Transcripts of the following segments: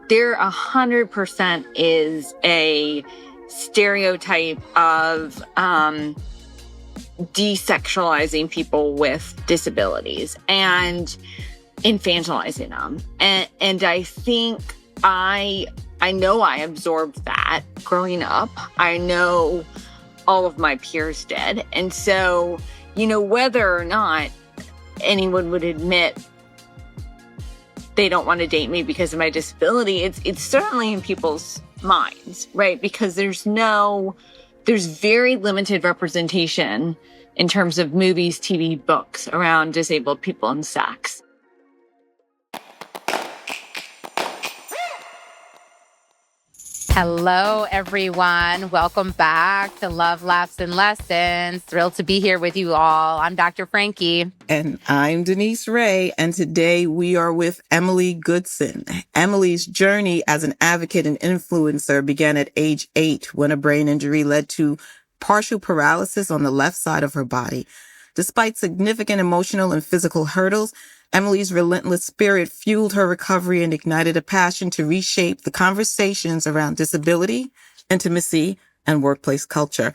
there 100% is a stereotype of desexualizing people with disabilities and infantilizing them. And I think I know I absorbed that growing up. I know all of my peers did. And so, whether or not anyone would admit they don't want to date me because of my disability, it's certainly in people's minds, right? Because there's very limited representation in terms of movies, TV, books around disabled people and sex. Hello, everyone. Welcome back to Love, Laughs, and Lessons. Thrilled to be here with you all. I'm Dr. Frankie. And I'm Denise Ray. And today we are with Emily Goodson. Emily's journey as an advocate and influencer began at age 8 when a brain injury led to partial paralysis on the left side of her body. Despite significant emotional and physical hurdles, Emily's relentless spirit fueled her recovery and ignited a passion to reshape the conversations around disability, intimacy, and workplace culture.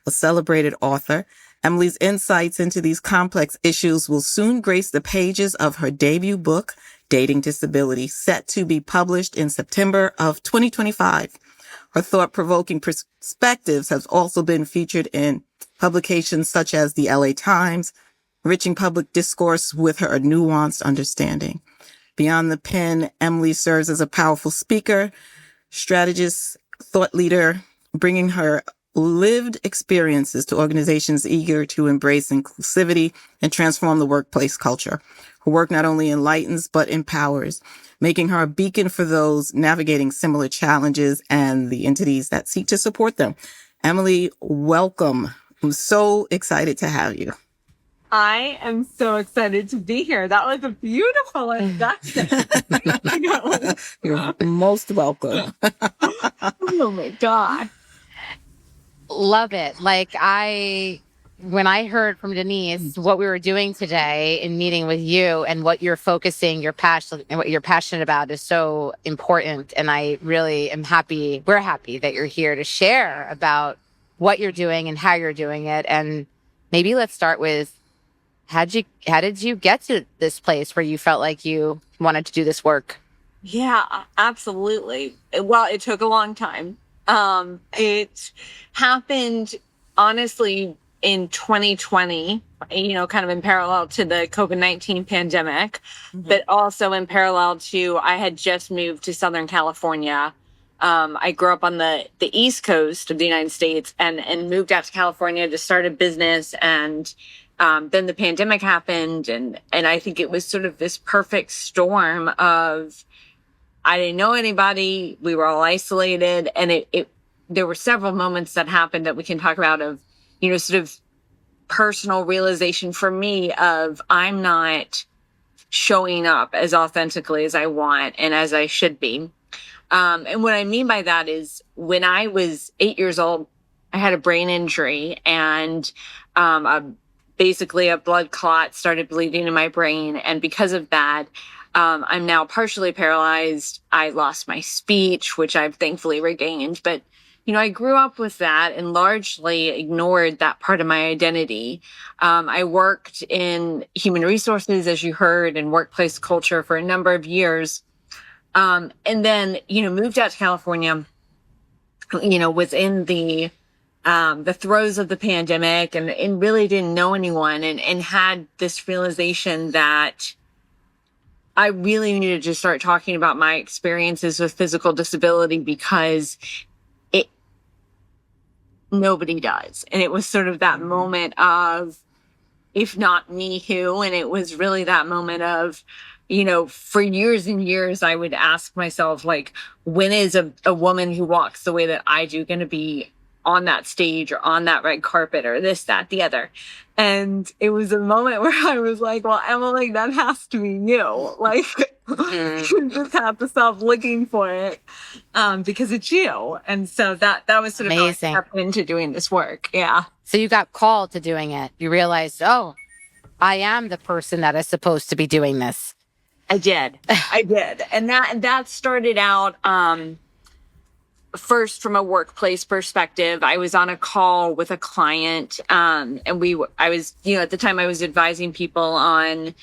A celebrated author, Emily's insights into these complex issues will soon grace the pages of her debut book, Dating Disability, set to be published in September of 2025. Her thought-provoking perspectives have also been featured in publications such as the LA Times, enriching public discourse with her nuanced understanding. Beyond the pen, Emily serves as a powerful speaker, strategist, thought leader, bringing her lived experiences to organizations eager to embrace inclusivity and transform the workplace culture. Her work not only enlightens, but empowers, making her a beacon for those navigating similar challenges and the entities that seek to support them. Emily, welcome. I'm so excited to have you. I am so excited to be here. That was a beautiful introduction. You're most welcome. Oh my God. Love it. When I heard from Denise what we were doing today in meeting with you and what you're focusing, your passion and what you're passionate about is so important. And I really am happy. We're happy that you're here to share about what you're doing and how you're doing it. And maybe let's start with, how did you get to this place where you felt like you wanted to do this work? Yeah, absolutely. Well, it took a long time. It happened, honestly, in 2020, kind of in parallel to the COVID-19 pandemic, but also in parallel to, I had just moved to Southern California. I grew up on the East Coast of the United States and moved out to California to start a business. And then the pandemic happened. And I think it was sort of this perfect storm of, I didn't know anybody. We were all isolated. And there were several moments that happened that we can talk about of, sort of personal realization for me of, I'm not showing up as authentically as I want and as I should be. And what I mean by that is, when I was 8 years old, I had a brain injury, and basically a blood clot started bleeding in my brain. And because of that, I'm now partially paralyzed. I lost my speech, which I've thankfully regained. But, I grew up with that and largely ignored that part of my identity. I worked in human resources, as you heard, and workplace culture for a number of years. And then, moved out to California, was in the throes of the pandemic and really didn't know anyone and had this realization that I really needed to start talking about my experiences with physical disability, because nobody does. And it was sort of that moment of, if not me, who? And it was really that moment of, for years and years, I would ask myself, like, when is a woman who walks the way that I do going to be on that stage or on that red carpet or this, that, the other? And it was a moment where I was like, well, Emily, that has to be you. Like, you just have to stop looking for it because it's you. And so that was sort of amazing. How I stepped into doing this work. Yeah. So you got called to doing it. You realized, I am the person that is supposed to be doing this. I did. And that started out, first from a workplace perspective. I was on a call with a client, and I was, at the time I was advising people on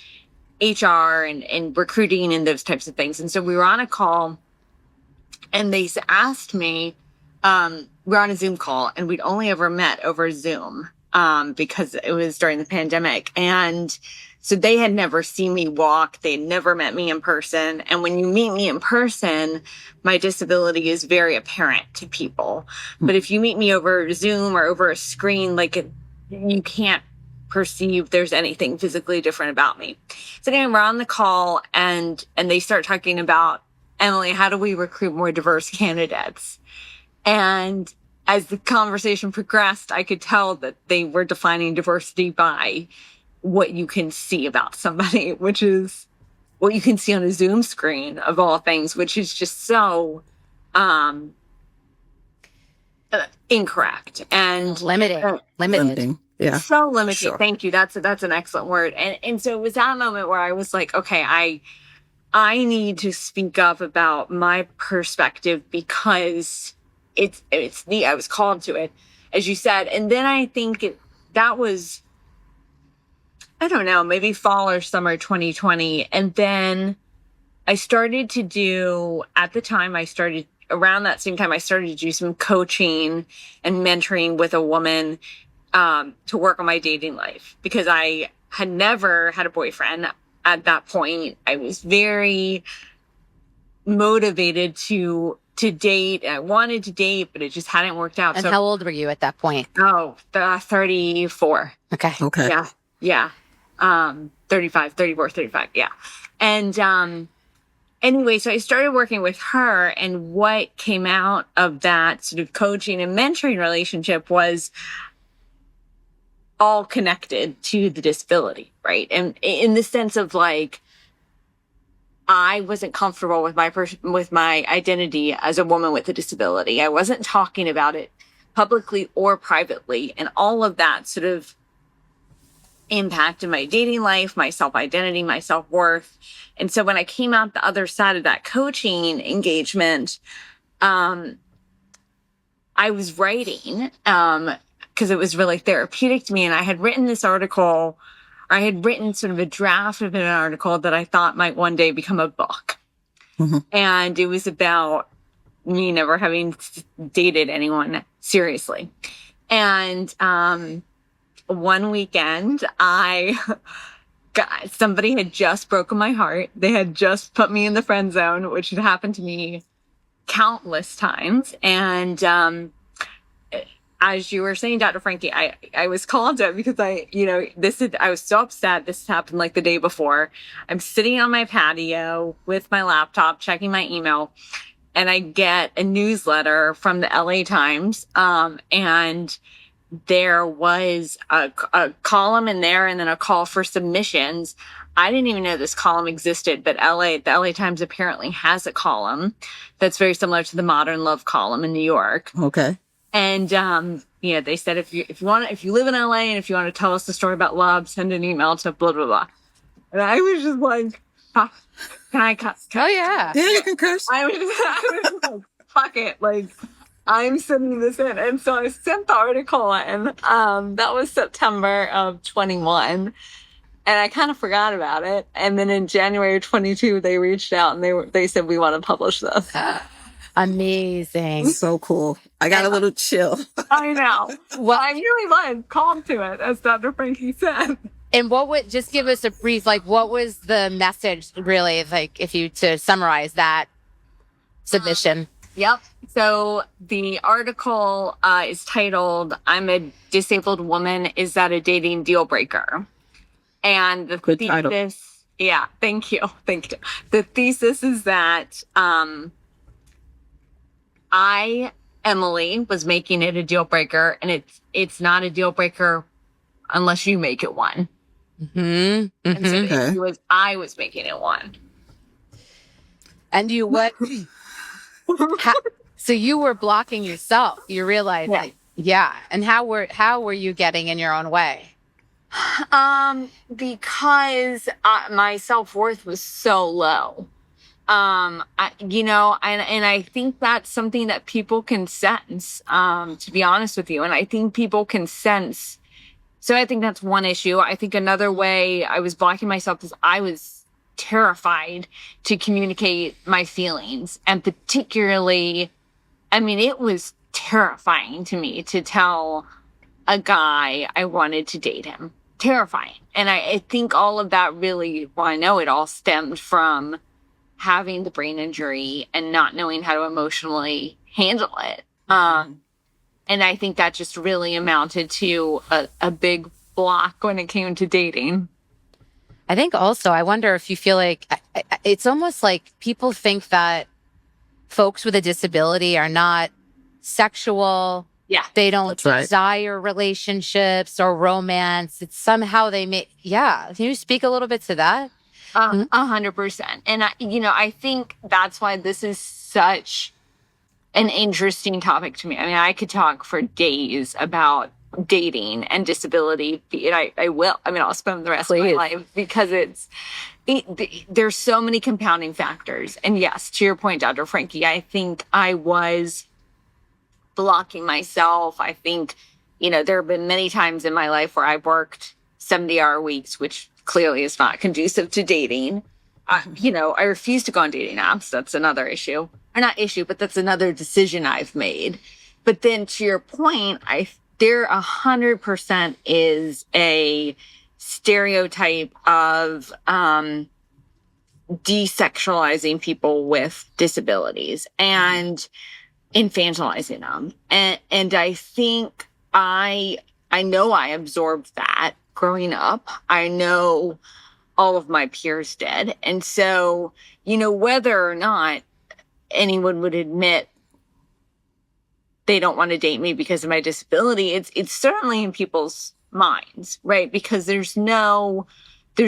HR and recruiting and those types of things. And so we were on a call, and they asked me, we're on a Zoom call, and we'd only ever met over Zoom, because it was during the pandemic. And so they had never seen me walk. They'd never met me in person. And when you meet me in person, my disability is very apparent to people. But if you meet me over Zoom or over a screen, you can't perceive there's anything physically different about me. So anyway, we're on the call, and they start talking about, Emily, how do we recruit more diverse candidates? And as the conversation progressed, I could tell that they were defining diversity by what you can see about somebody, which is what you can see on a Zoom screen of all things, which is just so incorrect and limiting. Yeah. So limiting. Sure. Thank you. That's an excellent word. And so it was that moment where I was like, okay, I need to speak up about my perspective, because it's neat. I was called to it, as you said. And then I think that was, I don't know, maybe fall or summer 2020. And then I started to do, around that same time, I started to do some coaching and mentoring with a woman, to work on my dating life, because I had never had a boyfriend at that point. I was very motivated to date. I wanted to date, but it just hadn't worked out. And how old were you at that point? 34. Okay. Yeah. 35, 34, 35. Yeah. And, anyway, so I started working with her, and what came out of that sort of coaching and mentoring relationship was all connected to the disability, right? And in the sense of I wasn't comfortable with my identity as a woman with a disability. I wasn't talking about it publicly or privately, and all of that sort of impacted my dating life, my self-identity, my self-worth. And so when I came out the other side of that coaching engagement, I was writing, because it was really therapeutic to me. And I had written this article, or I had written sort of a draft of an article that I thought might one day become a book. Mm-hmm. And it was about me never having dated anyone seriously. And one weekend, somebody had just broken my heart. They had just put me in the friend zone, which had happened to me countless times. And as you were saying, Dr. Frankie, I was called to it because I was so upset. This happened the day before. I'm sitting on my patio with my laptop, checking my email, and I get a newsletter from the LA Times. And there was a column in there, and then a call for submissions. I didn't even know this column existed, but the LA Times apparently has a column that's very similar to the Modern Love column in New York. Okay. And they said if you live in LA and if you want to tell us the story about love, send an email to blah blah blah. And I was just like, can I cut? Oh yeah, you can curse. I was like, fuck it, I'm sending this in. And so I sent the article in. That was September of 21. And I kind of forgot about it. And then in January 22, they reached out and they said, we want to publish this. Amazing. So cool. I got a little chill. I know. Well, I really was called to it, as Dr. Frankie said. And just give us a brief, what was the message really, to summarize that submission? Yep. So the article is titled, "I'm a Disabled Woman. Is That a Dating Deal Breaker?" And the Good thesis, title. Yeah, thank you. The thesis is that Emily, was making it a deal breaker, and it's not a deal breaker unless you make it one. Mm-hmm. And so I was making it one. And you what? So you were blocking yourself. You realized, Yeah. And how were you getting in your own way? Because my self-worth was so low. And I think that's something that people can sense, to be honest with you. And I think people can sense. So I think that's one issue. I think another way I was blocking myself is I was terrified to communicate my feelings. And particularly, I mean, it was terrifying to me to tell a guy I wanted to date him. Terrifying. And I think all of that really, well, I know it all stemmed from having the brain injury and not knowing how to emotionally handle it. And I think that just really amounted to a big block when it came to dating. I think also, I wonder if you feel like it's almost like people think that folks with a disability are not sexual. Yeah. They don't That's right. desire relationships or romance. It's somehow they may, yeah. Can you speak a little bit to that? 100%. And I think that's why this is such an interesting topic to me. I mean, I could talk for days about dating and disability, and I will. I mean, I'll spend the rest of my life because there's so many compounding factors. And yes, to your point, Dr. Frankie, I think I was blocking myself. I think, there have been many times in my life where I've worked 70-hour weeks, which clearly is not conducive to dating. I refuse to go on dating apps. That's another issue. Or not issue, but that's another decision I've made. But then to your point, there 100% is a stereotype of desexualizing people with disabilities and infantilizing them. And I think I know I absorbed that growing up. I know all of my peers did. And so, whether or not anyone would admit they don't want to date me because of my disability, it's certainly in people's minds, right? Because there's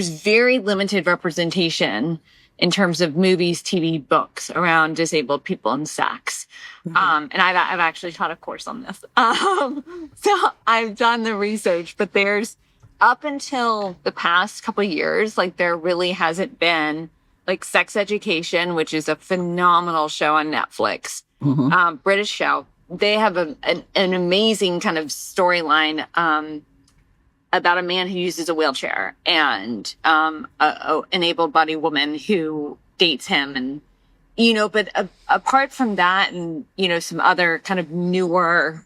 very limited representation in terms of movies, TV, books around disabled people and sex. And I've actually taught a course on this. So I've done the research, but there's, up until the past couple of years, like, there really hasn't been, like, Sex Education, which is a phenomenal show on Netflix, British show. They have an amazing kind of storyline about a man who uses a wheelchair and an able-bodied woman who dates him. And, but apart from that and, some other kind of newer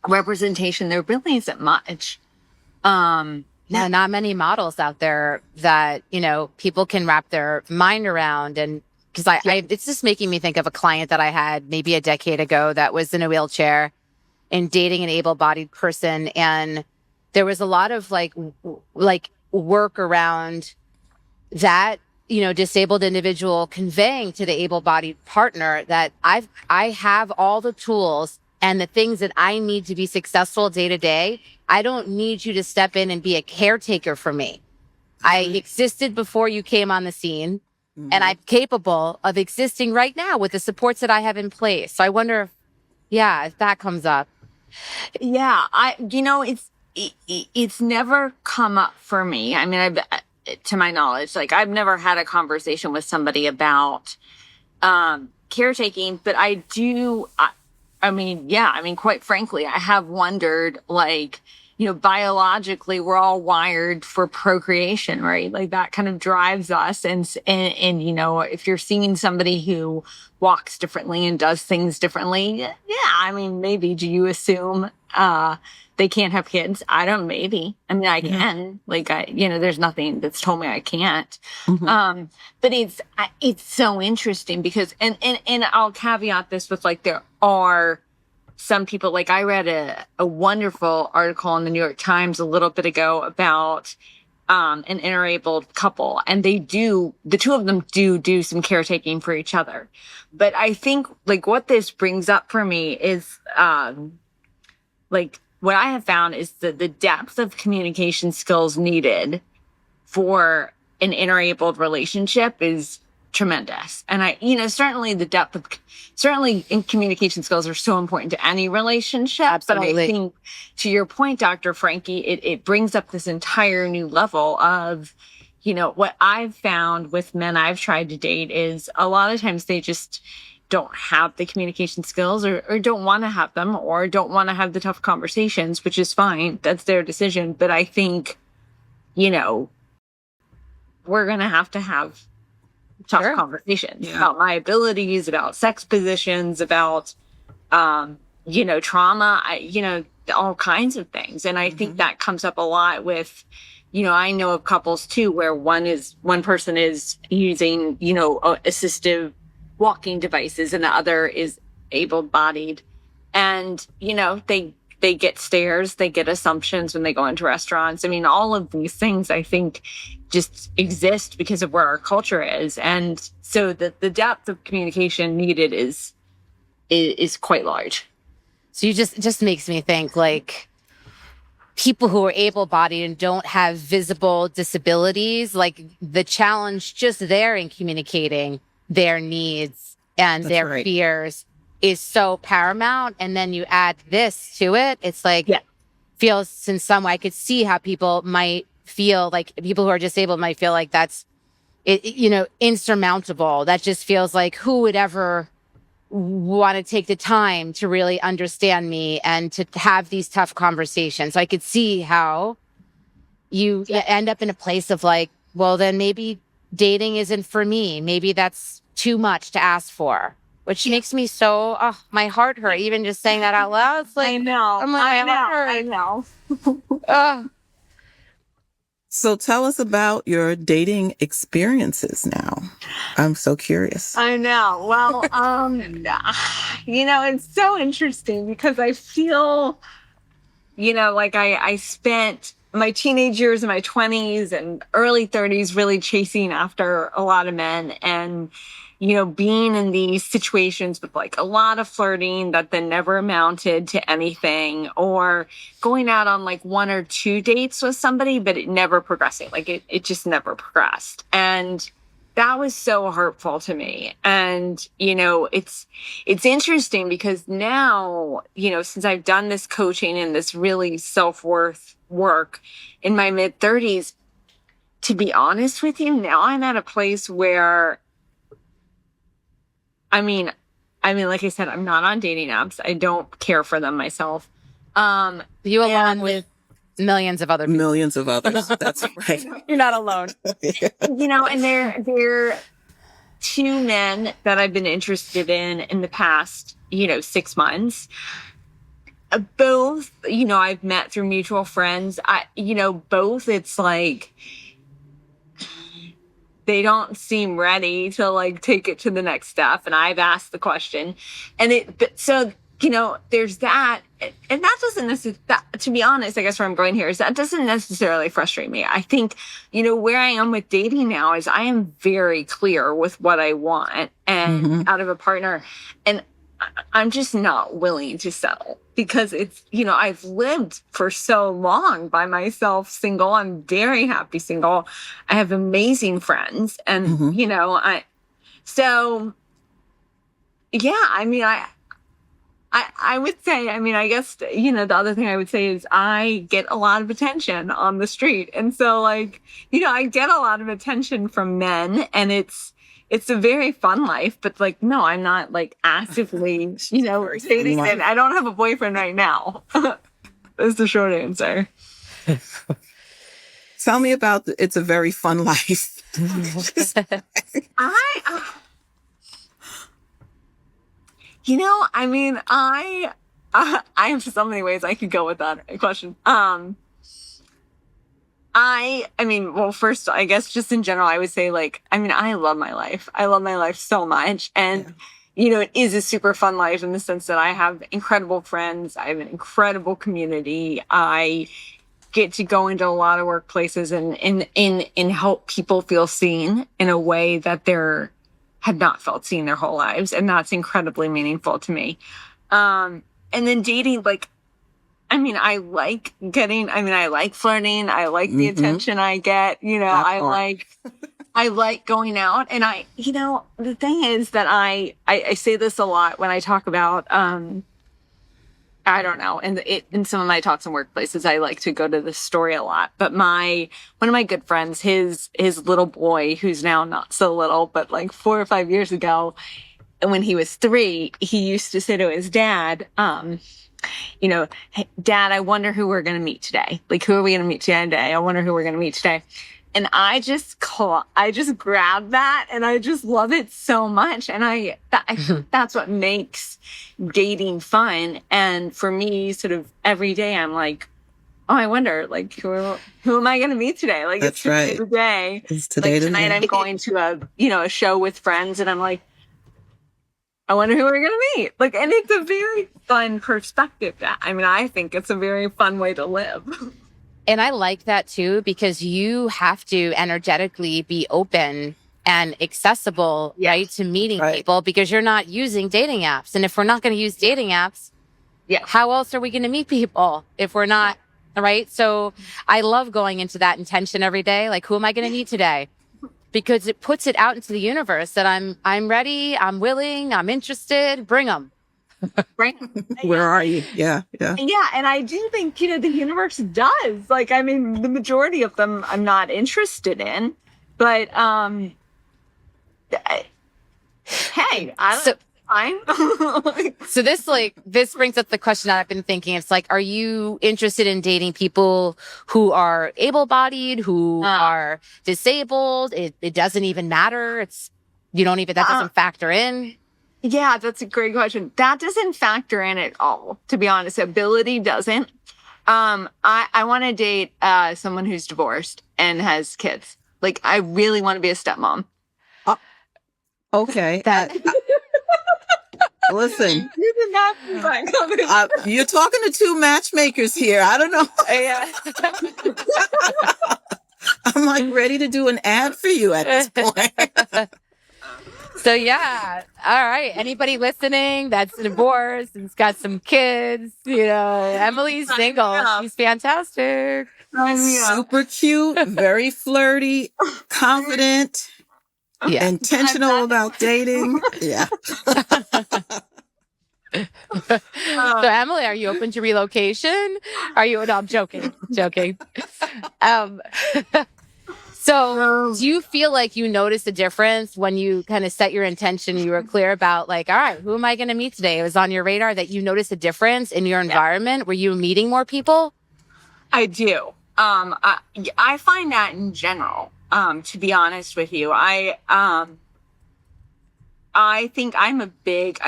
representation, there really isn't much. Yeah, not many models out there that, people can wrap their mind around. And because it's just making me think of a client that I had maybe a decade ago that was in a wheelchair and dating an able-bodied person. And there was a lot of like work around that, disabled individual conveying to the able-bodied partner that I have all the tools and the things that I need to be successful day to day. I don't need you to step in and be a caretaker for me. I existed before you came on the scene, and I'm capable of existing right now with the supports that I have in place. So I wonder if that comes up. Yeah, it's never come up for me. I mean, to my knowledge, like, I've never had a conversation with somebody about caretaking, but quite frankly, I have wondered, like, biologically, we're all wired for procreation, right? Like, that kind of drives us. And if you're seeing somebody who walks differently and does things differently, yeah, I mean, maybe do you assume they can't have kids? maybe. I mean, I can. Like, there's nothing that's told me I can't. But it's so interesting because, and I'll caveat this with, like, there are some people, like, I read a wonderful article in the New York Times a little bit ago about an interabled couple, and the two of them do some caretaking for each other. But I think, like, what this brings up for me is, like, what I have found is that the depth of communication skills needed for an interabled relationship is tremendous. And certainly the depth of, certainly in communication skills are so important to any relationship. Absolutely. But I think to your point, Dr. Frankie, it brings up this entire new level of, what I've found with men I've tried to date is a lot of times they just don't have the communication skills or don't want to have them or don't want to have the tough conversations, which is fine. That's their decision. But I think, we're going to have tough Sure. conversations about liabilities, about sex positions, about, trauma, all kinds of things. And I think that comes up a lot with, I know of couples too, where one person is using, assistive walking devices and the other is able-bodied. And, they get stares, they get assumptions when they go into restaurants. I mean, all of these things I think just exist because of where our culture is. And so the depth of communication needed is quite large. So you just makes me think like people who are able-bodied and don't have visible disabilities, like the challenge just there in communicating their needs and their fears is so paramount. And then you add this to it. It's like, feels in some way, I could see how people might feel like people who are disabled might feel like that's, insurmountable. That just feels like who would ever want to take the time to really understand me and to have these tough conversations. So I could see how you end up in a place of like, well, then maybe dating isn't for me. Maybe that's too much to ask for. Which makes me so, my heart hurt. Even just saying that out loud. It's like, I know. I know. So tell us about your dating experiences now. I'm so curious. I know. Well, it's so interesting because I feel, like I spent my teenage years in my 20s and early 30s really chasing after a lot of men and, being in these situations with like a lot of flirting that then never amounted to anything or going out on like 1 or 2 dates with somebody, but it never progressing. Like it just never progressed. And that was so hurtful to me. And, it's interesting because now, since I've done this coaching and this really self-worth work in my mid-30s, to be honest with you, now I'm at a place where, I mean, like I said, I'm not on dating apps. I don't care for them myself. You along with millions of other people. Millions of others. That's right. You're not alone. And they're 2 men that I've been interested in the past, 6 months. Both, I've met through mutual friends. Both it's like they don't seem ready to like take it to the next step. And I've asked the question there's that. And that doesn't necessarily, to be honest, I guess where I'm going here is that doesn't necessarily frustrate me. I think, where I am with dating now is I am very clear with what I want and out of a partner. And I'm just not willing to settle because it's, I've lived for so long by myself single. I'm very happy single. I have amazing friends and, I would say, I guess, the other thing I would say is I get a lot of attention on the street. And so like, I get a lot of attention from men and it's a very fun life, but like, no, I'm not like actively, dating and I don't have a boyfriend right now. That's the short answer. Tell me about it's a very fun life. I have so many ways I could go with that question. Well, first, I guess just in general, I would say like, I love my life. I love my life so much. And, it is a super fun life in the sense that I have incredible friends. I have an incredible community. I get to go into a lot of workplaces and help people feel seen in a way that they're have not felt seen their whole lives. And that's incredibly meaningful to me. And then dating, like, I like flirting. I like the attention I get, I like going out, and the thing is that I say this a lot when I talk about, I don't know, in some of my talks in workplaces, I like to go to this story a lot, but one of my good friends, his little boy, who's now not so little, but like 4 or 5 years ago, when he was 3, he used to say to his dad, "Hey, Dad, I wonder who we're going to meet today. Like, who are we going to meet today? I wonder who we're going to meet today." And I just grab that, and I just love it so much. And I think that's what makes dating fun. And for me, sort of every day, I'm like, oh, I wonder, like, who am I going to meet today? Like, That's right. Today. It's today. Like, tonight I'm going to a show with friends, and I'm like, I wonder who we're going to meet. Like, and it's a very fun perspective. I think it's a very fun way to live. And I like that too, because you have to energetically be open and accessible, right, to meeting people, because you're not using dating apps. And if we're not going to use dating apps, how else are we going to meet people if we're not, right? So I love going into that intention every day. Like, who am I going to meet today? Because it puts it out into the universe that I'm ready, I'm willing, I'm interested, bring them. Right. Where are you? Yeah. Yeah. And I do think, the universe does. Like, the majority of them I'm not interested in. But hey, I'm So this brings up the question that I've been thinking. It's like, are you interested in dating people who are able-bodied, who are disabled? It doesn't even matter. That doesn't factor in. Yeah, that's a great question. That doesn't factor in at all, to be honest. Ability doesn't. I want to date someone who's divorced and has kids. Like, I really want to be a stepmom. Okay. Listen, You did not see that coming. you're talking to two matchmakers here. I don't know. I'm like ready to do an ad for you at this point. So yeah, all right. Anybody listening that's divorced and's got some kids, Emily's single. She's fantastic. Super cute, very flirty, confident, intentional about dating. Yeah. So Emily, are you open to relocation? No, I'm joking. So do you feel like you noticed a difference when you kind of set your intention? You were clear about, like, all right, who am I going to meet today? It was on your radar that you noticed a difference in your environment. Were you meeting more people? I do. I find that in general, to be honest with you, I think I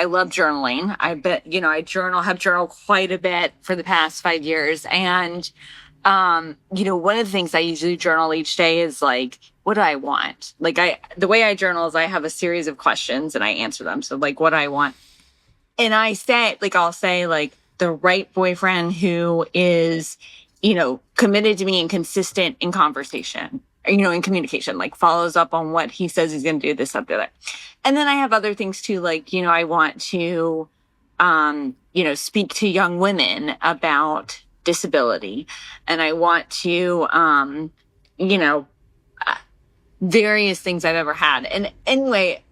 love journaling. I have journaled quite a bit for the past 5 years. And, one of the things I usually journal each day is like, what do I want? Like, the way I journal is I have a series of questions and I answer them. So, like, what do I want? And I'll say, like, the right boyfriend who is, committed to me and consistent in conversation, in communication, like follows up on what he says he's going to do, this, that, the other. And then I have other things too, like, I want to, speak to young women about disability. And I want to, various things I've ever had. And anyway,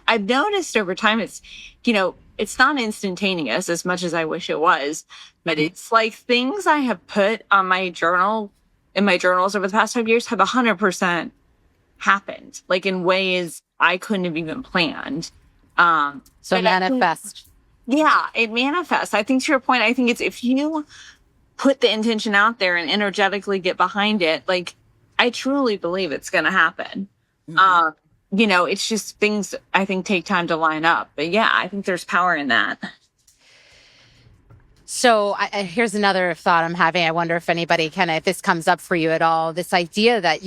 I've noticed over time, it's not instantaneous as much as I wish it was, but it's like things I have put on my journals over the past 5 years have 100% happened, like in ways I couldn't have even planned. So manifest. It manifests. I think to your point, I think it's if you put the intention out there and energetically get behind it, like, I truly believe it's going to happen. Mm-hmm. It's just things I think take time to line up. But yeah, I think there's power in that. So here's another thought I'm having. I wonder if anybody if this comes up for you at all, this idea that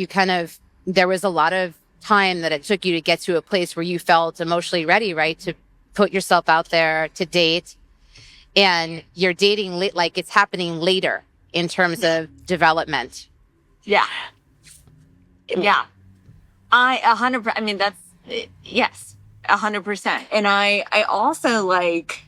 there was a lot of time that it took you to get to a place where you felt emotionally ready, right? To put yourself out there to date, and you're dating like it's happening later in terms of development. Yeah. 100%. That's, yes, 100%. And I also, like,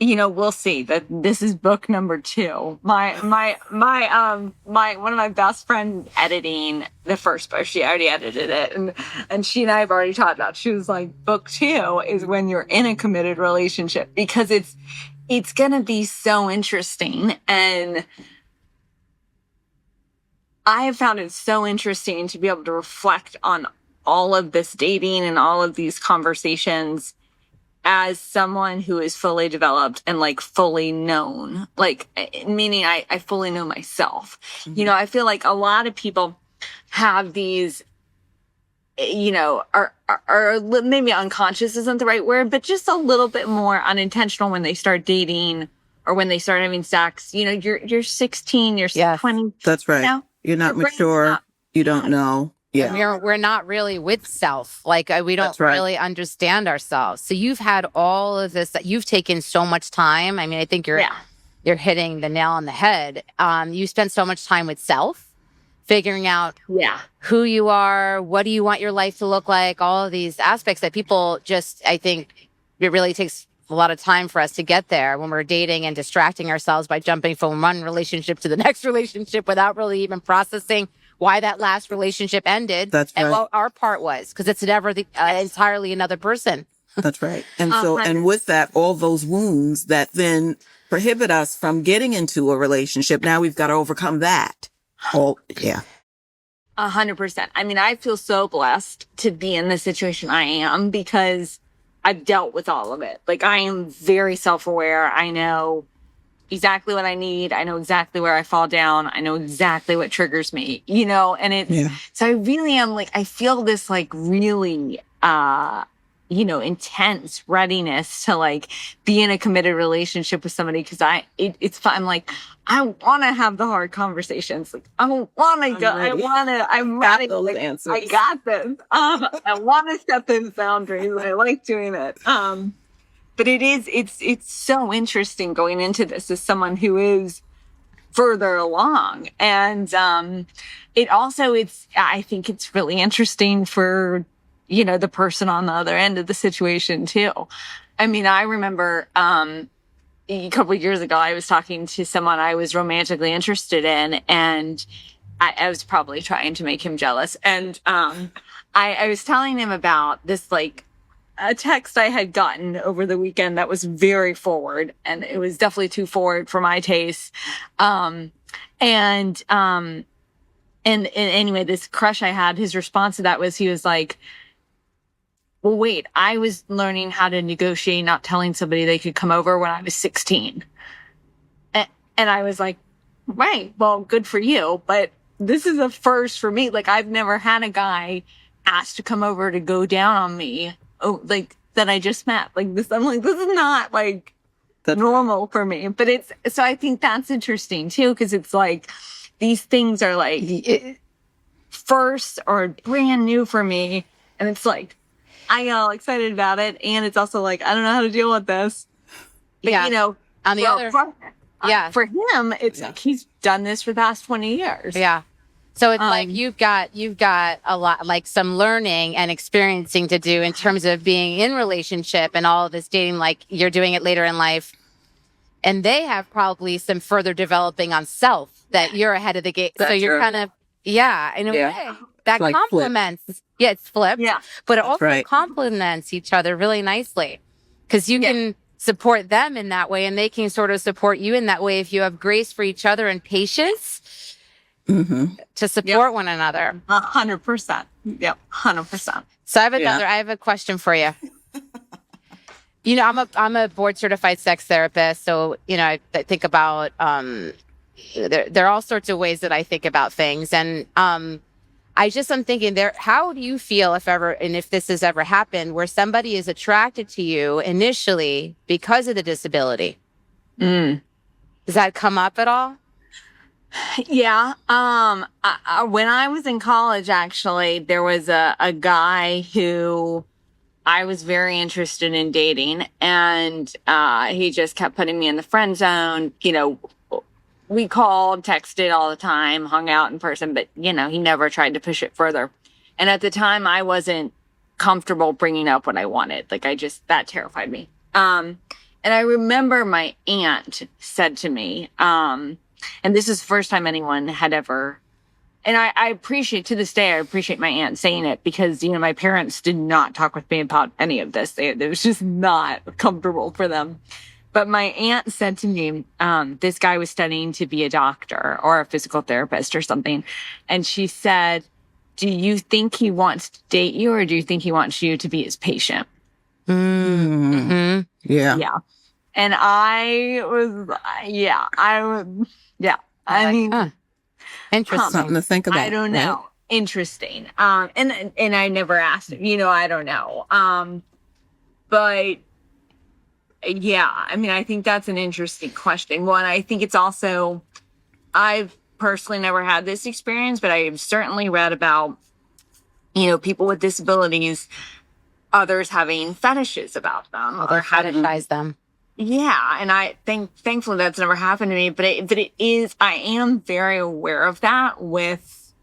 we'll see. That this is book number 2. My one of my best friends editing the first book. She already edited it, and she and I have already talked about it. She was like, book 2 is when you're in a committed relationship, because it's gonna be so interesting. And I have found it so interesting to be able to reflect on all of this dating and all of these conversations as someone who is fully developed and like fully known, like meaning I fully know myself. Mm-hmm. I feel like a lot of people have these, are maybe unconscious isn't the right word, but just a little bit more unintentional when they start dating or when they start having sex. You're 16, you're 20. That's right. You're not mature. You don't know. Yeah. We're not really with self. Like we don't really understand ourselves. So you've had all of this, that you've taken so much time. I mean, I think you're hitting the nail on the head. You spend so much time with self, figuring out who you are, what do you want your life to look like, all of these aspects that people just, I think it really takes a lot of time for us to get there when we're dating and distracting ourselves by jumping from one relationship to the next relationship without really even processing why that last relationship ended. That's right. And what our part was, because it's never entirely another person. That's right. And so, and with that, all those wounds that then prohibit us from getting into a relationship, now we've got to overcome that. 100%. I mean, I feel so blessed to be in the situation I am because I've dealt with all of it. Like, I am very self-aware. I know exactly what I need. I know exactly where I fall down. I know exactly what triggers me, and so I really am like, I feel this like really, intense readiness to like be in a committed relationship with somebody. Cause it's fun. I'm like, I want to have the hard conversations. Like, I want to go. I'm ready. Those like, answers. I got this. I want to set those boundaries. I like doing it. But it's so interesting going into this as someone who is further along. And I think it's really interesting for, the person on the other end of the situation too. I mean, I remember a couple of years ago, I was talking to someone I was romantically interested in, and I was probably trying to make him jealous. And I was telling him about this, like, a text I had gotten over the weekend that was very forward, and it was definitely too forward for my taste. And anyway, this crush I had, his response to that was, he was like, well, wait, I was learning how to negotiate not telling somebody they could come over when I was 16. And I was like, right, well, good for you. But this is a first for me. Like, I've never had a guy ask to come over to go down on me. Oh, like that I just met. Like this, I'm like, this is not like normal for me. But so I think that's interesting too, because it's like these things are like first or brand new for me. And it's like, I get all excited about it. And it's also like, I don't know how to deal with this. But, on the other, for him, it's like he's done this for the past 20 years. Yeah. So it's like you've got a lot, like some learning and experiencing to do in terms of being in relationship and all of this dating, like you're doing it later in life. And they have probably some further developing on self that you're ahead of the game. So you're kind of, in a way that like complements. Flip. Yeah, it's flipped. Yeah. But it also complements each other really nicely because you can support them in that way and they can sort of support you in that way if you have grace for each other and patience. Mm-hmm. To support one another. 100%. Yep. 100%. So I have a question for you. I'm a board certified sex therapist. So, I think about, there are all sorts of ways that I think about things. And, I'm thinking how do you feel if this has ever happened where somebody is attracted to you initially because of the disability? Does that come up at all? Yeah. When I was in college, actually, there was a guy who I was very interested in dating, and he just kept putting me in the friend zone. We called, texted all the time, hung out in person, but he never tried to push it further. And at the time, I wasn't comfortable bringing up what I wanted. Like that terrified me. And I remember my aunt said to me, and this is the first time anyone had ever, and I appreciate, to this day, I appreciate my aunt saying it, because, you know, my parents did not talk with me about any of this. It was just not comfortable for them. But my aunt said to me, this guy was studying to be a doctor or a physical therapist or something. And she said, do you think he wants to date you, or do you think he wants you to be his patient? Mm-hmm. Yeah. Yeah. And I was, I mean, Interesting. Something to think about. I don't know. Right? Interesting. And I never asked him, you know, I don't know. But yeah, I mean, I think that's an interesting question. One, I think it's also, I've personally never had this experience, but I've certainly read about, you know, people with disabilities, others having fetishes about them. Oh, they fetishize them. Yeah, and I think thankfully that's never happened to me, but it is, I am very aware of that with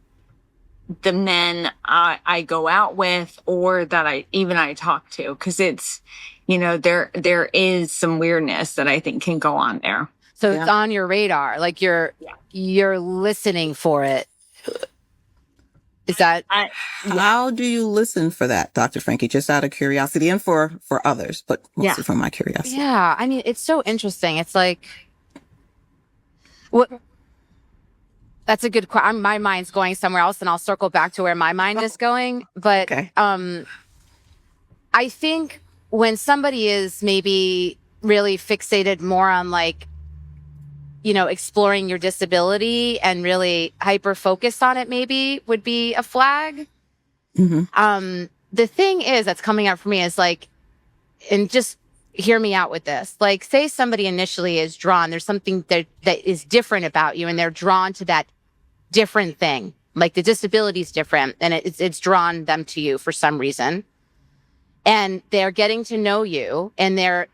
the men I go out with, or that I talk to, because it's, you know, there is some weirdness that I think can go on there. So it's on your radar, like you're listening for it. Is that? How do you listen for that, Dr. Frankie? Just out of curiosity, and for others, but mostly from my curiosity. Yeah, I mean, it's so interesting. It's like, what? That's a good question. My mind's going somewhere else, and I'll circle back to where my mind is going. But I think when somebody is maybe really fixated more on, like, you know, exploring your disability and really hyper focused on it, maybe would be a flag. Mm-hmm. The thing is that's coming up for me is like, and just hear me out with this. Like, say somebody initially is drawn, there's something that is different about you, and they're drawn to that different thing. Like, the disability is different, and it's drawn them to you for some reason. And they're getting to know you, and they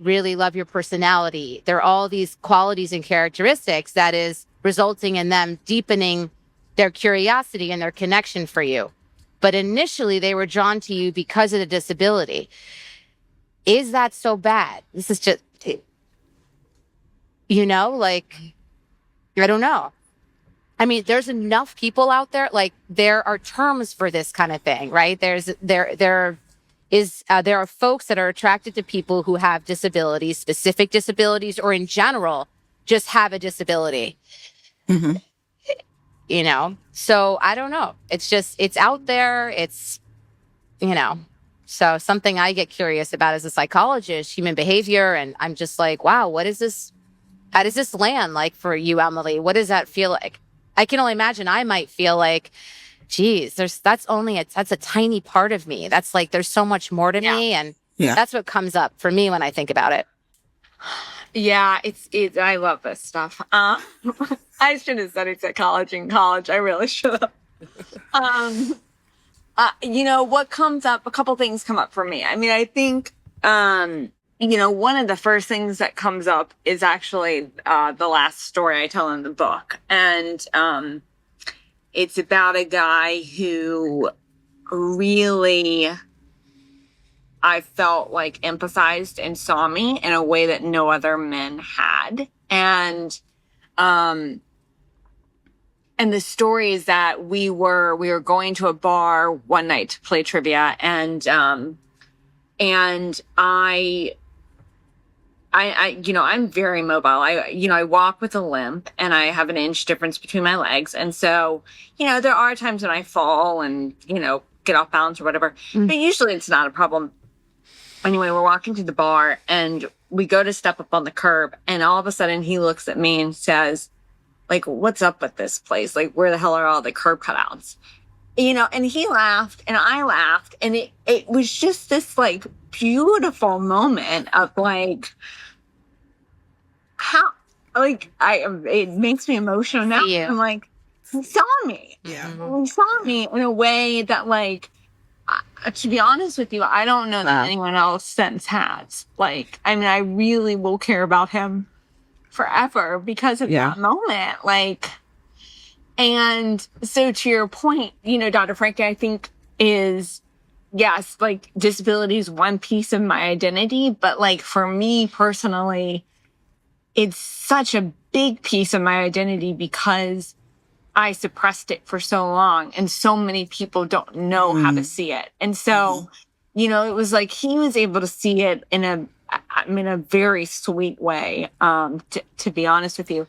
really love your personality. There are all these qualities and characteristics that is resulting in them deepening their curiosity and their connection for you. But initially they were drawn to you because of the disability. Is that so bad? This is just, you know, like, I don't know. I mean, there's enough people out there, like, there are terms for this kind of thing, right? There are folks that are attracted to people who have disabilities, specific disabilities, or in general, just have a disability. Mm-hmm. You know? So I don't know. It's just, it's out there. It's, you know, so something I get curious about as a psychologist, human behavior. And I'm just like, wow, what is this? How does this land like for you, Emily? What does that feel like? I can only imagine I might feel like, geez, that's a tiny part of me. That's like, there's so much more to me. And that's what comes up for me when I think about it. Yeah, it's I love this stuff. I should have studied psychology in college. I really should have. You know, what comes up, a couple things come up for me. I mean, I think, you know, one of the first things that comes up is actually the last story I tell in the book. And it's about a guy who really, I felt like, empathized and saw me in a way that no other men had. And the story is that we were going to a bar one night to play trivia, and I you know, I'm very mobile. I walk with a limp, and I have an inch difference between my legs. And so, you know, there are times when I fall and, you know, get off balance or whatever, but usually it's not a problem. Anyway, we're walking to the bar, and we go to step up on the curb, and all of a sudden he looks at me and says, like, what's up with this place? Like, where the hell are all the curb cutouts? You know, and he laughed and I laughed, and it was just this, like, beautiful moment of, like, how, like, it makes me emotional now. I'm like, he saw me. Yeah. He saw me in a way that, like, to be honest with you, I don't know that anyone else since has. Like, I mean, I really will care about him forever because of that moment. Like, and so to your point, you know, Dr. Frankie, I think is yes, like disability is one piece of my identity, but like for me personally, it's such a big piece of my identity because I suppressed it for so long and so many people don't know how to see it. And so, you know, it was like he was able to see it in a very sweet way, to be honest with you.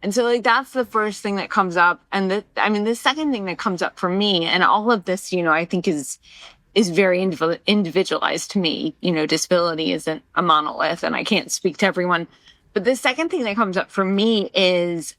And so like that's the first thing that comes up. And the second thing that comes up for me, and all of this, you know, I think is very individualized to me. You know, disability isn't a monolith and I can't speak to everyone. But the second thing that comes up for me is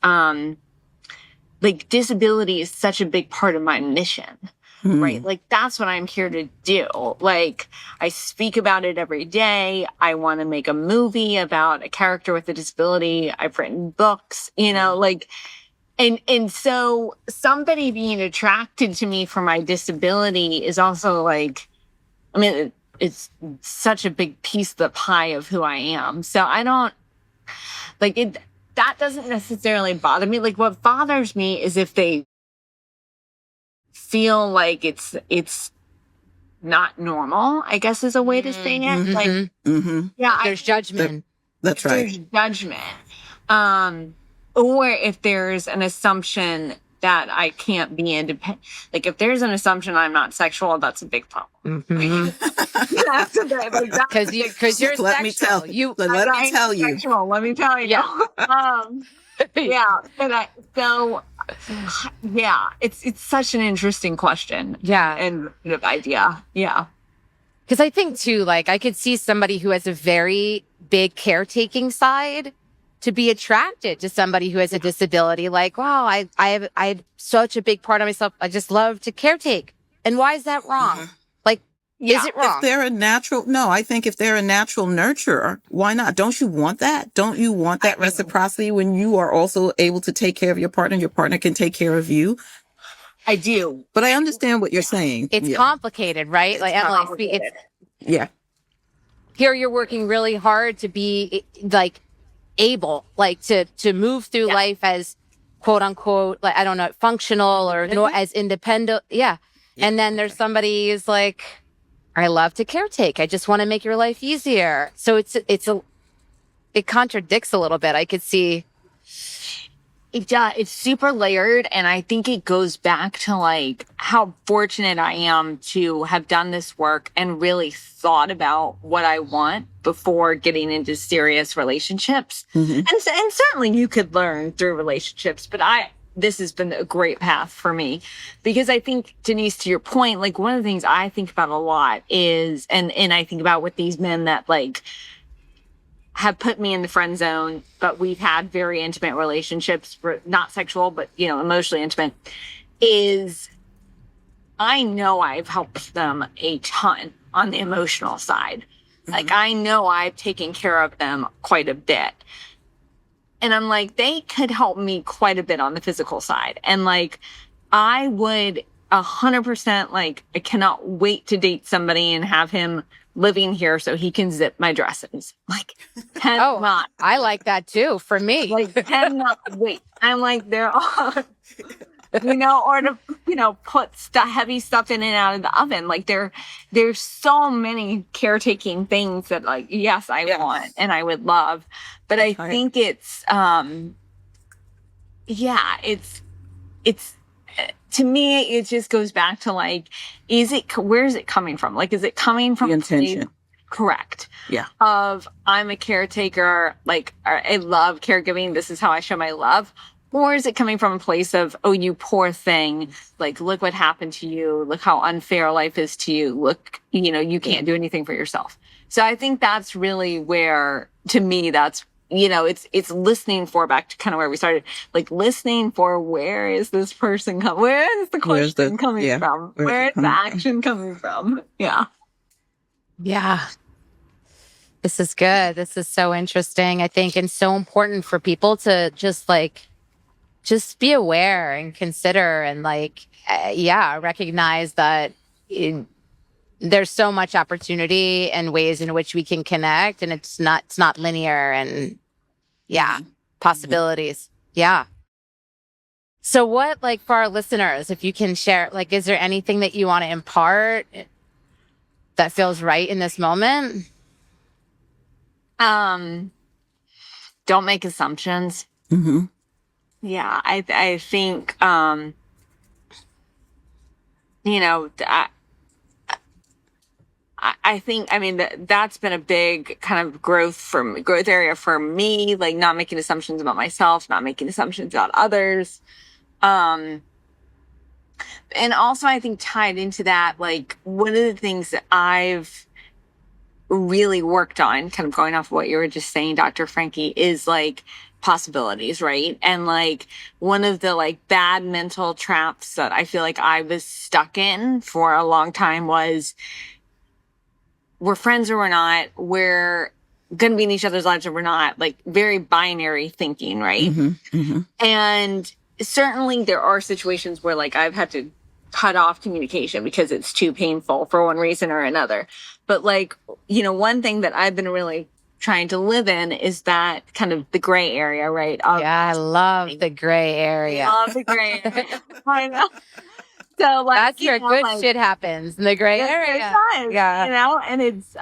like disability is such a big part of my mission, right? Like that's what I'm here to do. Like I speak about it every day. I want to make a movie about a character with a disability. I've written books, you know, like, and so somebody being attracted to me for my disability is also like, I mean, it's such a big piece of the pie of who I am. So I don't like it. That doesn't necessarily bother me. Like what bothers me is if they feel like it's not normal, I guess is a way to say it. Like, yeah, There's judgment. That's right. There's judgment. Or if there's an assumption that I can't be independent. Like if there's an assumption I'm not sexual, that's a big problem. That's a big, like, Because you're Let me tell you. Let me tell you. sexual, let me tell you. Yeah. Yeah, it's such an interesting question. Yeah. And idea. Yeah. Because I think too, like I could see somebody who has a very big caretaking side to be attracted to somebody who has a disability. Like, wow, I have such a big part of myself. I just love to caretake. And why is that wrong? Like, is it wrong? If they're a natural, no, I think if they're a natural nurturer, why not? Don't you want that? Don't you want that reciprocity when you are also able to take care of your partner? Your partner can take care of you. I do. But I understand what you're saying. It's complicated, right? Like Emily, here you're working really hard to be like able, like to move through life as quote unquote, like, I don't know, functional or as independent. Yeah. And then there's somebody who's like, I love to caretake. I just want to make your life easier. So it contradicts a little bit. I could see. It's super layered. And I think it goes back to like how fortunate I am to have done this work and really thought about what I want before getting into serious relationships. And certainly you could learn through relationships, but this has been a great path for me because I think, Denise, to your point, like one of the things I think about a lot is, and I think about with these men that like have put me in the friend zone, but we've had very intimate relationships, not sexual, but, you know, emotionally intimate, is I know I've helped them a ton on the emotional side. Like, I know I've taken care of them quite a bit. And I'm like, they could help me quite a bit on the physical side. And like, I would 100%, like, I cannot wait to date somebody and have him living here so he can zip my dresses. Like, cannot. I like that too, for me. Like, cannot wait. I'm like, they're all, you know, or to, you know, put heavy stuff in and out of the oven. Like, there's so many caretaking things that, like, yes, I want and I would love. But I think it's, it's, to me, it just goes back to like, where is it coming from? Like, is it coming from the intention? Correct. Yeah. Of I'm a caretaker, like I love caregiving. This is how I show my love. Or is it coming from a place of, oh, you poor thing. Like, look what happened to you. Look how unfair life is to you. Look, you know, you can't do anything for yourself. So I think that's really where, to me, that's, you know, it's listening for, back to kind of where we started, like listening for where is this person coming, where is the question coming from? Where is the action coming from? Yeah. Yeah. This is good. This is so interesting, I think, and so important for people to just be aware and consider and recognize that there's so much opportunity and ways in which we can connect, and it's not linear, and possibilities. Yeah. So what, like, for our listeners, if you can share, like, is there anything that you want to impart? that feels right in this moment? Don't make assumptions. Mm-hmm. Yeah, I think you know, I think, I mean, that's been a big kind of growth area for me, like not making assumptions about myself, not making assumptions about others. Um, and also I think tied into that, like one of the things that I've really worked on, kind of going off of what you were just saying, Dr. Frankie, is like possibilities, right? And like one of the like bad mental traps that I feel like I was stuck in for a long time was we're friends or we're not, we're gonna be in each other's lives or we're not, like very binary thinking, right? Mm-hmm. Mm-hmm. And certainly there are situations where like I've had to cut off communication because it's too painful for one reason or another. But like, you know, one thing that I've been really trying to live in is that kind of the gray area, right? Yeah, I love the gray area. Love the gray area. I know. So like That's where good shit happens in the gray area. It does, yeah. you know, and it's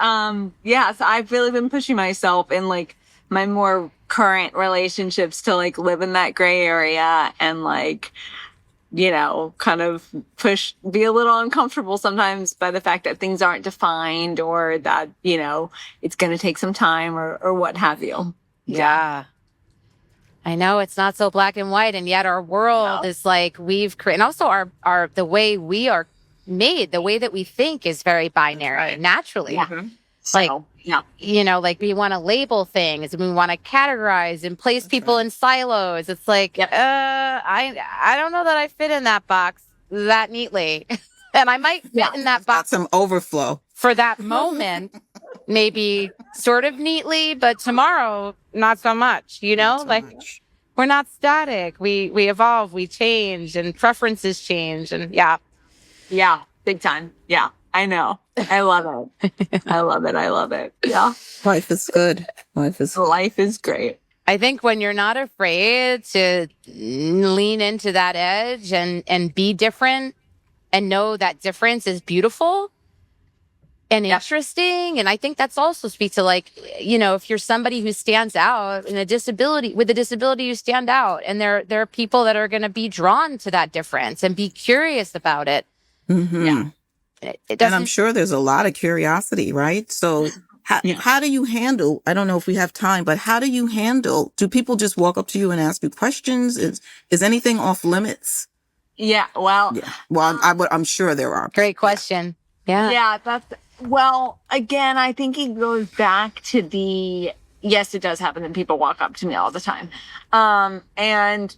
yeah, so I've really been pushing myself in like my more current relationships to like live in that gray area and like, you know, kind of be a little uncomfortable sometimes by the fact that things aren't defined or that, you know, it's going to take some time or what have you. Yeah. I know it's not so black and white, and yet our world is like we've created, and also our the way we are made, the way that we think is very binary naturally. Yeah. Like, so, yeah. you know, like we want to label things and we want to categorize and place people in silos. It's like, I don't know that I fit in that box that neatly. And I might fit in that box. Got some overflow. For that moment, maybe sort of neatly, but tomorrow, not so much, you know? We're not static. We evolve, we change, and preferences change. And yeah. Yeah, big time. Yeah, I know. I love it. I love it. I love it. Yeah. Life is good. Life is great. I think when you're not afraid to lean into that edge and be different and know that difference is beautiful and interesting. And I think that's also speaks to like, you know, if you're somebody who stands out with a disability, you stand out. And there are people that are going to be drawn to that difference and be curious about it. Mm-hmm. Yeah. And I'm sure there's a lot of curiosity, right? So how do you handle, I don't know if we have time, but how do you handle, do people just walk up to you and ask you questions? Is anything off limits? Yeah. Well, I'm sure there are. Great question. Yeah. Well, again, I think it goes back to yes, it does happen that people walk up to me all the time. And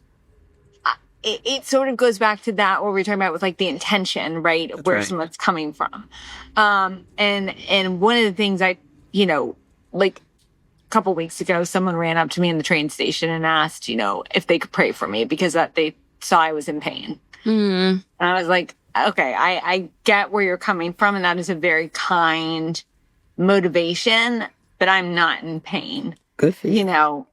it sort of goes back to that what we were talking about with like the intention, right? That's where someone's coming from. And one of the things you know, like a couple weeks ago, someone ran up to me in the train station and asked, you know, if they could pray for me because they saw I was in pain. Mm-hmm. And I was like, okay, I get where you're coming from. And that is a very kind motivation, but I'm not in pain. Good for you. You know,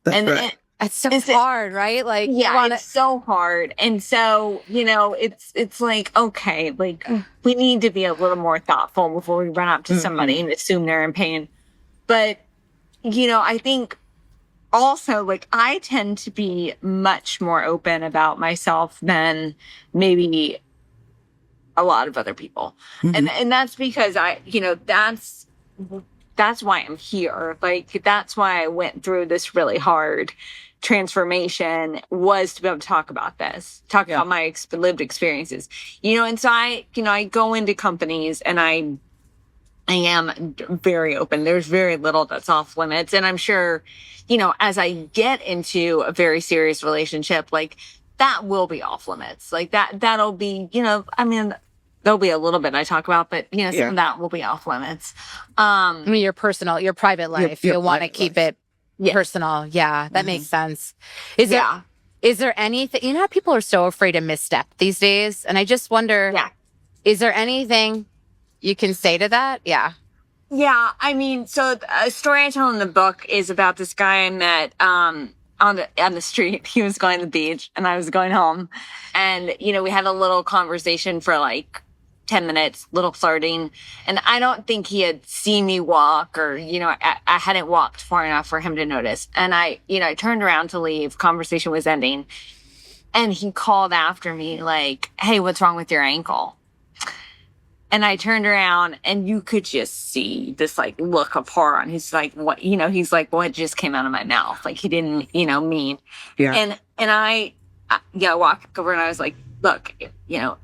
it's so hard, right? Like, it's so hard. And so, you know, it's like, okay, like we need to be a little more thoughtful before we run up to somebody and assume they're in pain. But, you know, I think also like I tend to be much more open about myself than maybe a lot of other people. Mm-hmm. And that's because that's why I'm here. Like, that's why I went through this really hard transformation, was to be able to talk about about my lived experiences, you know? And so I go into companies and I am very open. There's very little that's off limits. And I'm sure, you know, as I get into a very serious relationship, like that will be off limits. Like that'll be, you know, I mean, there'll be a little bit I talk about, but you know, some of that will be off limits. I mean, your private life, you'll want to keep it personal. Yeah, that makes sense. Is there anything, you know how people are so afraid to misstep these days? And I just wonder, is there anything you can say to that? Yeah. Yeah. I mean, so a story I tell in the book is about this guy I met, on the street. He was going to the beach and I was going home, and, you know, we had a little conversation for like 10 minutes, little flirting. And I don't think he had seen me walk or, I hadn't walked far enough for him to notice. And I turned around to leave. Conversation was ending. And he called after me like, hey, what's wrong with your ankle? And I turned around and you could just see this like look of horror on his like, what, he's like, what just came out of my mouth? Like he didn't, mean. Yeah. And I walked over and I was like, look,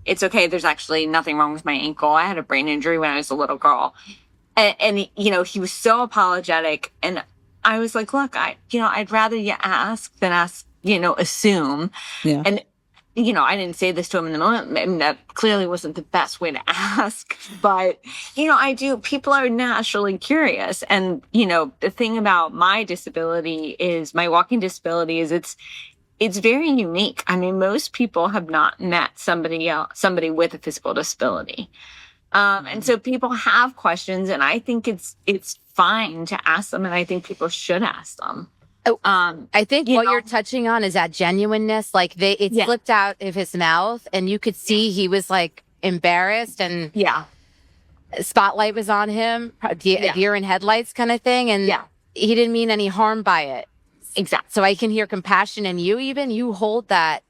it's okay. There's actually nothing wrong with my ankle. I had a brain injury when I was a little girl. And he was so apologetic. And I was like, look, I'd rather you ask than assume. Yeah. And, I didn't say this to him in the moment. I mean, that clearly wasn't the best way to ask. But, people are naturally curious. And, the thing about my disability is my walking disability is it's very unique. I mean, most people have not met somebody with a physical disability. And so people have questions, and I think it's fine to ask them, and I think people should ask them. I think what you're touching on is that genuineness. Like it slipped out of his mouth, and you could see he was like embarrassed, and spotlight was on him, deer in headlights kind of thing, and he didn't mean any harm by it. Exactly. So I can hear compassion in you. Even you hold that.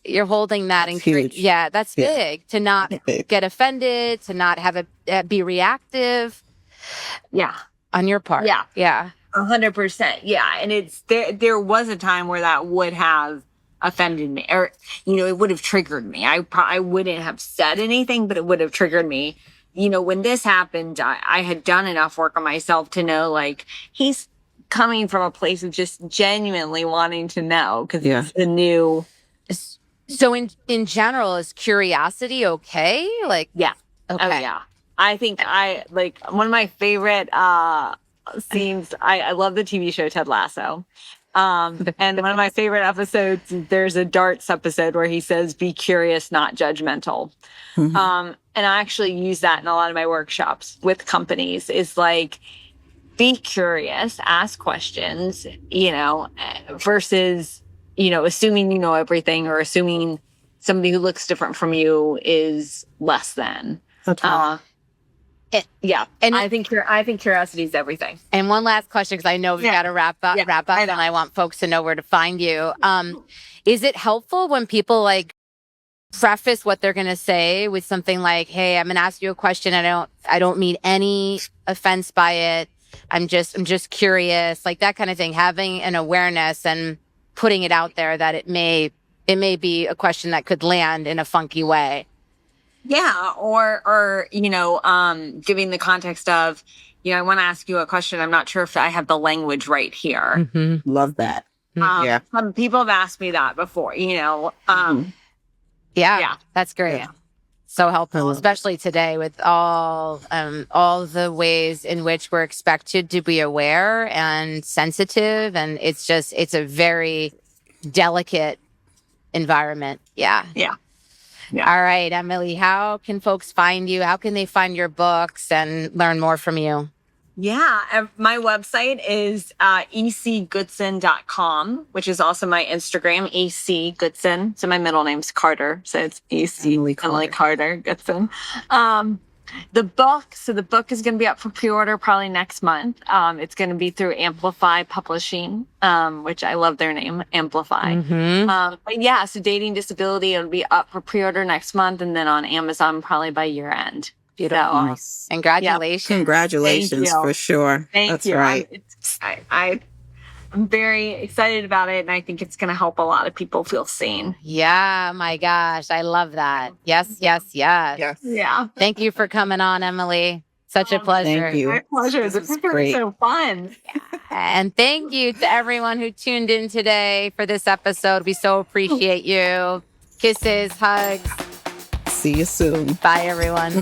You're holding that. That's huge. Yeah, that's big. To not get offended, to not have be reactive. Yeah, on your part. Yeah. 100%. Yeah. And there was a time where that would have offended me, or, it would have triggered me. I wouldn't have said anything, but it would have triggered me. When this happened, I had done enough work on myself to know, like, he's coming from a place of just genuinely wanting to know because it's the new. So in general, is curiosity okay? Like, yeah. Okay. Oh, yeah. I think one of my favorite, scenes. I love the TV show Ted Lasso. And one of my favorite episodes, there's a darts episode where he says, be curious, not judgmental. Mm-hmm. And I actually use that in a lot of my workshops with companies is like, be curious, ask questions, versus, assuming you know everything or assuming somebody who looks different from you is less than. Okay. And I think curiosity is everything. And one last question, because I know we've got to wrap up, and I want folks to know where to find you. Is it helpful when people like preface what they're going to say with something like, "Hey, I'm going to ask you a question. I don't mean any offense by it. I'm just curious," like that kind of thing. Having an awareness and putting it out there that it may be a question that could land in a funky way. Yeah. Or, giving the context of, I want to ask you a question. I'm not sure if I have the language right here. Mm-hmm. Love that. Some people have asked me that before, Yeah, that's great. Yeah. So helpful, especially today with all the ways in which we're expected to be aware and sensitive. And it's a very delicate environment. Yeah. Yeah. Yeah. All right, Emily, how can folks find you? How can they find your books and learn more from you? Yeah, my website is ecgoodson.com, which is also my Instagram, ecgoodson. So my middle name's Carter, so it's Emily Carter Goodson. The book is going to be up for pre-order probably next month. It's going to be through Amplify Publishing, which I love their name, Amplify. Mm-hmm. But yeah, so Dating Disability, it'll be up for pre-order next month, and then on Amazon probably by year end. Beautiful. So, nice. Congratulations. Yeah. Congratulations for sure. Thank you. Right. I'm very excited about it, and I think it's going to help a lot of people feel seen. Yeah, my gosh. I love that. Yes. Yeah. Thank you for coming on, Emily. Such a pleasure. Thank you. My pleasure. This is so fun. Yeah. And thank you to everyone who tuned in today for this episode. We so appreciate you. Kisses, hugs. See you soon. Bye, everyone.